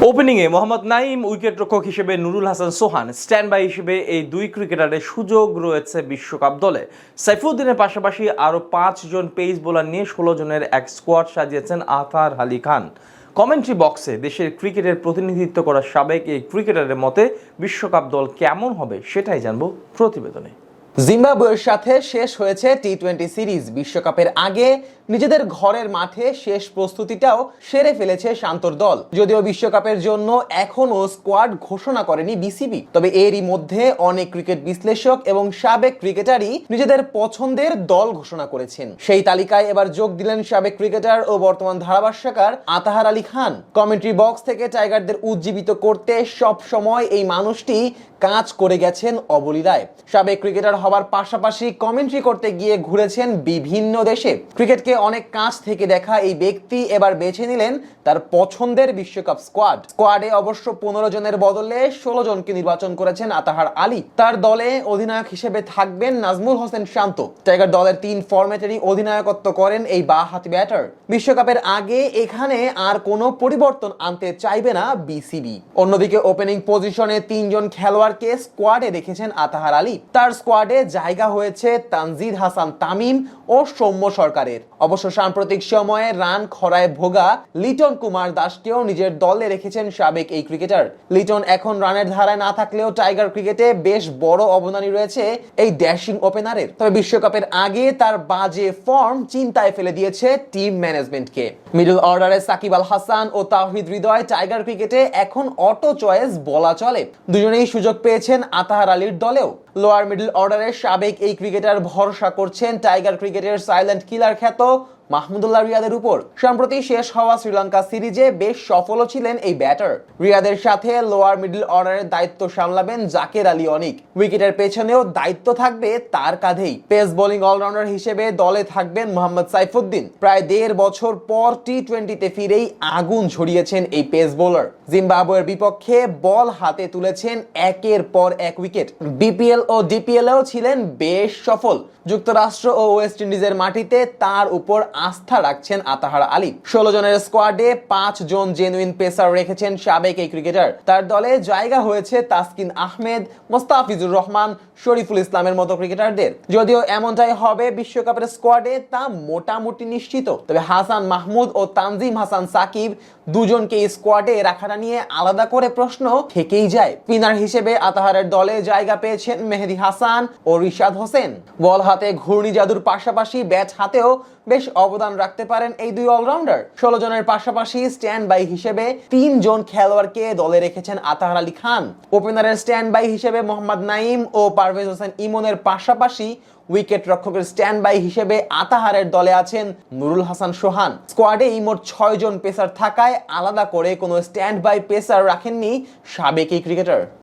ওপেনিংয়ে মোহাম্মদ নাইম, উইকেটরক্ষক হিসেবে নুরুল হাসান সোহান, stand by হিসেবে এই দুই ক্রিকেটারের সুযোগ রয়েছে বিশ্বকাপ দলে। সাইফুদ্দিনের পাশাপাশি আরও 5 জন পেস বোলার নিয়ে 16 জনের এক স্কোয়াড সাজিয়েছেন আতাহার আলী খান। কমেন্ট্রি বক্সে দেশের ক্রিকেটের প্রতিনিধিত্ব করা সাবেক এই ক্রিকেটারের মতে বিশ্বকাপ দল কেমন হবে সেটাই জানবো প্রতিবেদনে। জিম্বাবুয়ের সাথে শেষ হয়েছে টি-20 সিরিজ। বিশ্বকাপের আগে নিজেদের ঘরের মাঠে শেষ প্রস্তুতিটাও সেরে ফেলেছে শান্তর দল। যদিও বিশ্বকাপের জন্য এখনো স্কোয়াড ঘোষণা করেনি বিসিবি, তবে এরই মধ্যে অনেক ক্রিকেট বিশ্লেষক এবং সাবেক ক্রিকেটারই নিজেদের পছন্দের দল ঘোষণা করেছেন। সেই তালিকায় এবার যোগ দিলেন সাবেক ক্রিকেটার ও বর্তমান ধারাভাষ্যকার আতাহার আলী খান। কমেন্ট্রি বক্স থেকে টাইগারদের উজ্জীবিত করতে সব সময় এই মানুষটি কাজ করে গেছেন অবলীলায়। সাবেক ক্রিকেটার হবার পাশাপাশি কমেন্ট্রি করতে গিয়ে ঘুরেছেন বিভিন্ন দেশে। ক্রিকেটকে অনেক কাছ থেকে দেখা এই ব্যক্তি এবার বেছে নিলেন তার পছন্দের বিশ্বকাপ স্কোয়াডে অবশ্য 15 জনের বদলে 16 জনকে নির্বাচন করেছেন আতাহার আলী। তার দলে অধিনায়ক হিসেবে থাকবেন নাজমুল হোসেন শান্ত। টাইগার দলের 3 ফরম্যাটেরই অধিনায়কত্ব করেন এই বাঁহাতি ব্যাটার। বিশ্বকাপের আগে এখানে আর কোনো পরিবর্তন আনতে চাইবে না বিসিবি। অন্যদিকে ওপেনিং পজিশনে 3 জন খেলোয়াড়কে স্কোয়াডে রেখেছেন আতাহার আলী। তার স্কোয়াডে জায়গা হয়েছে তানজিদ হাসান তামিম ও সৌম্য সরকারের। অবশ্য সাম্প্রতিক সময়ে রান খরায় ভোগা লিটন কুমার দাসকেও নিজের দলে রেখেছেন সাবেক এই ক্রিকেটার। লিটন এখন রানের ধারায় না থাকলেও টাইগার ক্রিকেটে বেশ বড় অবদানই রয়েছে এই ড্যাশিং ওপেনারের। তবে বিশ্বকাপের আগে তার বাজে ফর্ম চিন্তায় ফেলে দিয়েছে টিম ম্যানেজমেন্টকে। মিডল অর্ডারে সাকিব আল হাসান ও তাওহিদ হৃদয় টাইগার ক্রিকেটে এখন অটো চয়েস বলা চলে। দুজনেই সুযোগ পেয়েছেন আতাহার আলীর দলেও। লোয়ার মিডল অর্ডারের সাবেক এই ক্রিকেটার ভরসা করছেন টাইগার ক্রিকেটের সাইলেন্ট কিলার খ্যাত মাহমুদুল্লাহ রিয়াদের উপর। সম্প্রতি শেষ হওয়া শ্রীলঙ্কা সিরিজে বেশ সফল ছিলেন এই ব্যাটার। রিয়াদের সাথে লোয়ার মিডল অর্ডারের দায়িত্ব সামলাবেন জাকের আলী অনিক। উইকেটের পেছনেও দায়িত্ব থাকবে তার কাঁধেই। পেস বোলিং অলরাউন্ডার হিসেবে দলে থাকবেন মোহাম্মদ সাইফুদ্দিন। প্রায় 1.5 বছর পর টি-20তে ফিরেই আগুন ঝরিয়েছেন এই পেস বোলার। জিম্বাবুয়ের বিপক্ষে বল হাতে তুলেছেন একের পর এক উইকেট। বিপিএল ও ডিপিএলেও ছিলেন বেশ সফল। যুক্তরাষ্ট্র ও ওয়েস্ট ইন্ডিজের মাটিতে তার উপর আস্থা রাখছেন আতাহার আলী। 16 জনের স্কোয়াডে 5 জন জেনুইন পেসার রেখেছেন সাবেক এই ক্রিকেটার। তার দলে জায়গা হয়েছে তাসকিন আহমেদ, মোস্তাফিজুর রহমান, শরীফুল ইসলামের মতো ক্রিকেটারদের। যদিও এমনটাই হবে বিশ্বকাপের স্কোয়াডে তা মোটামুটি নিশ্চিত। তবে হাসান মাহমুদ ও তানজিম হাসান সাকিব দুজনকে স্কোয়াডে রাখাটা নিয়ে আলাদা করে প্রশ্ন থেকেই যায়। স্পিনার হিসেবে আতাহারের দলে জায়গা পেয়েছেন মেহেদি হাসান ও রিশাদ হোসেন। বল হাতে ঘূর্ণি জাদুর পাশাপাশি ব্যাট হাতেও বেশ অবদান রাখতে পারেন এই দুই অলরাউন্ডার। 16 জনের পাশাপাশি স্ট্যান্ড বাই হিসেবে 3 জন খেলোয়াড়কে দলে রেখেছেন আতাহার আলী খান। ওপেনারের স্ট্যান্ড বাই হিসেবে মোহাম্মদ নাইম ও পারভেজ হোসেন ইমনের পাশাপাশি উইকেট রক্ষকের স্ট্যান্ড বাই হিসেবে আতাহারের দলে আছেন নুরুল হাসান সোহান। স্কোয়াডে মোট 6 জন পেসার থাকায় আলাদা করে কোনো স্ট্যান্ড বাই পেসার রাখেননি সাবেক এই ক্রিকেটার।